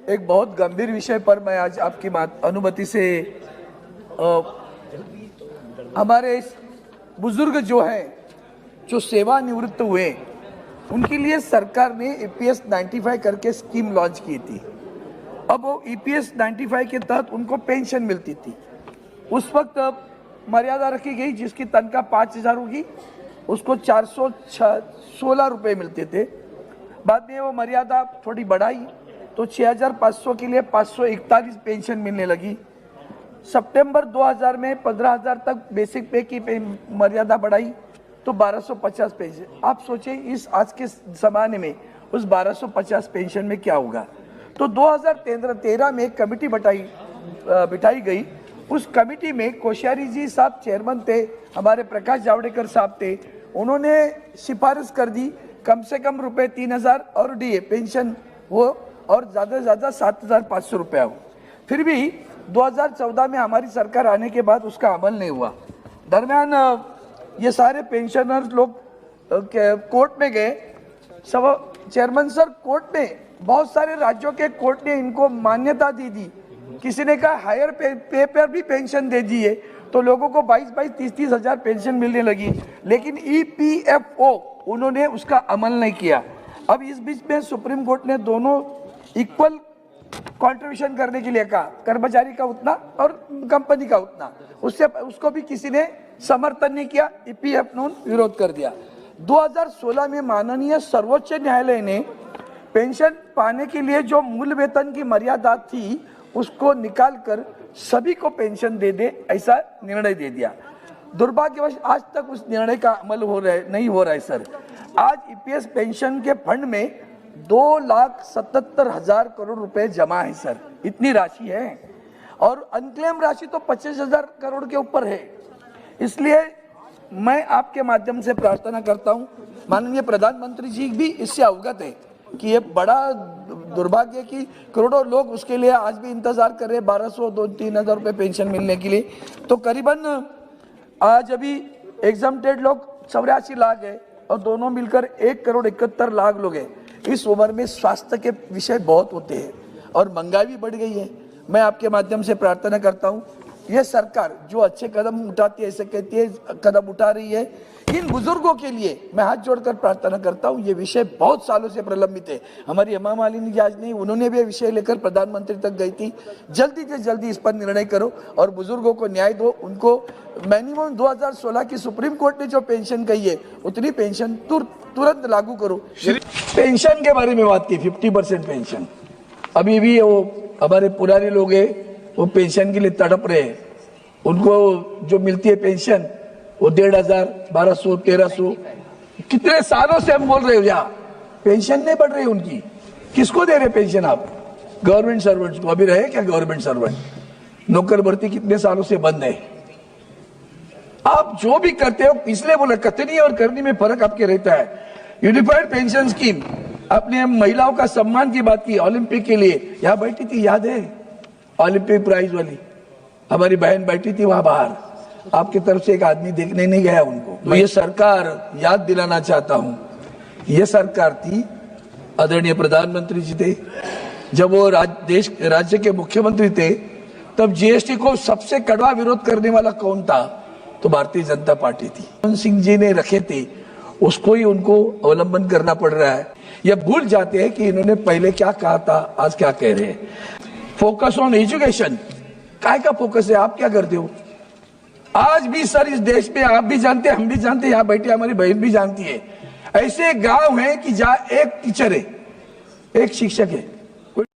एक बहुत गंभीर विषय पर मैं आज आपकी अनुमति से हमारे बुजुर्ग जो हैं, जो सेवानिवृत्त हुए, उनके लिए सरकार ने EPS 95 करके स्कीम लॉन्च की थी। अब वो EPS 95 के तहत उनको पेंशन मिलती थी। उस वक्त मर्यादा रखी गई, जिसकी तनख्वाह 5,000 होगी उसको 416 रुपये मिलते थे। बाद में वो मर्यादा थोड़ी बढ़ाई तो 6,500 के लिए 541 पेंशन मिलने लगी। सितंबर 2000 में 15,000 तक बेसिक पे की मर्यादा बढ़ाई तो 1250 पेंशन। आप सोचें इस आज के ज़माने में उस 1250 पेंशन में क्या होगा। तो 2013 में एक कमेटी बिठाई गई। उस कमेटी में कोश्यारी जी साहब चेयरमैन थे, हमारे प्रकाश जावड़ेकर साहब थे। उन्होंने सिफारिश कर दी कम से कम रुपये 3,000 और DA पेंशन हो और ज़्यादा से ज़्यादा 7,500 रुपया हो। फिर भी 2014 में हमारी सरकार आने के बाद उसका अमल नहीं हुआ। दरमियान ये सारे पेंशनर्स लोग कोर्ट में गए। सब चेयरमैन सर, कोर्ट में बहुत सारे राज्यों के कोर्ट ने इनको मान्यता दी। किसी ने कहा हायर पे पर भी पेंशन दे दिए तो लोगों को 22-22, 30-30 हज़ार पेंशन मिलने लगी, लेकिन EPFO उन्होंने उसका अमल नहीं किया। अब इस बीच में सुप्रीम कोर्ट ने दोनों इक्वल कंट्रीब्यूशन करने के लिए कहा, कर्मचारी का उतना और कंपनी का उतना। उसको भी किसी ने समर्थन नहीं किया, EPF ने विरोध कर दिया। 2016 में माननीय सर्वोच्च न्यायालय ने पेंशन पाने के लिए जो मूल वेतन की मर्यादा थी उसको निकालकर सभी को पेंशन दे ऐसा निर्णय दे दिया। दुर्भाग्यवश आज तक उस निर्णय का अमल नहीं हो रहा है सर। आज EPS पेंशन के फंड में 2,77,000 करोड़ रुपए जमा है सर, इतनी राशि है और अनक्लेम राशि तो 25,000 करोड़ के ऊपर है। इसलिए मैं आपके माध्यम से प्रार्थना करता हूं, माननीय प्रधानमंत्री जी भी इससे अवगत है कि ये बड़ा दुर्भाग्य कि करोड़ों लोग उसके लिए आज भी इंतजार कर रहे हैं 1,200-3,000 रुपये पेंशन मिलने के लिए। तो करीबन आज अभी एग्जाम्प्टेड लोग 84 लाख है और दोनों मिलकर 1,71,00,000 लोग हैं। इस उम्र में स्वास्थ्य के विषय बहुत होते हैं और महंगाई भी बढ़ गई है। मैं आपके माध्यम से प्रार्थना करता हूँ, यह सरकार जो अच्छे कदम उठाती है, ऐसे कहती है कदम उठा रही है, इन बुजुर्गों के लिए मैं हाथ जोड़कर प्रार्थना करता हूँ। ये विषय बहुत सालों से प्रलंबित है। हमारी हेमा मालिनी जी आज नहीं, उन्होंने भी विषय लेकर प्रधानमंत्री तक गई थी। जल्दी से जल्दी इस पर निर्णय करो और बुजुर्गों को न्याय दो। उनको मिनिमम 2016 की सुप्रीम कोर्ट ने जो पेंशन कही है उतनी पेंशन तुरंत लागू करो। पेंशन के बारे में बात की, 50% पेंशन अभी भी वो हमारे पुराने लोग हैं, वो पेंशन के लिए तड़प रहे हैं। उनको जो मिलती है पेंशन वो 1,500, 1,200, 1,300, कितने सालों से हम बोल रहे हो यहाँ पेंशन नहीं बढ़ रही उनकी। किसको दे रहे पेंशन आप? गवर्नमेंट सर्वेंट्स को। अभी रहे क्या गवर्नमेंट सर्वेंट? नौकर भर्ती कितने सालों से बंद है। आप जो भी करते हो, इसलिए बोला कथनी और करनी में फर्क आपके रहता है। यूनिफाइड पेंशन स्कीम, आपने महिलाओं का सम्मान की बात की, ओलंपिक के लिए यहाँ बैठी थी, याद है? ओलंपिक प्राइज वाली हमारी बहन बैठी थी वहां बाहर, आपकी तरफ से एक आदमी देखने नहीं गया उनको। मैं ये सरकार याद दिलाना चाहता हूं, ये सरकार थी, आदरणीय प्रधानमंत्री जी थे, जब वो राज्य के मुख्यमंत्री थे, तब GST को सबसे कड़वा विरोध करने वाला कौन था? तो भारतीय जनता पार्टी थी। मनमोहन सिंह जी ने रखे थे, उसको ही उनको अवलंबन करना पड़ रहा है। यह भूल जाते हैं कि इन्होंने पहले क्या कहा था, आज क्या कह रहे हैं। फोकस ऑन एजुकेशन, काय का फोकस है? आप क्या करते हो? आज भी सर इस देश में आप भी जानते हैं, हम भी जानते हैं, यहाँ बैठे हमारी बहन भी जानती है, ऐसे गांव हैं कि जहाँ एक टीचर है, एक शिक्षक है।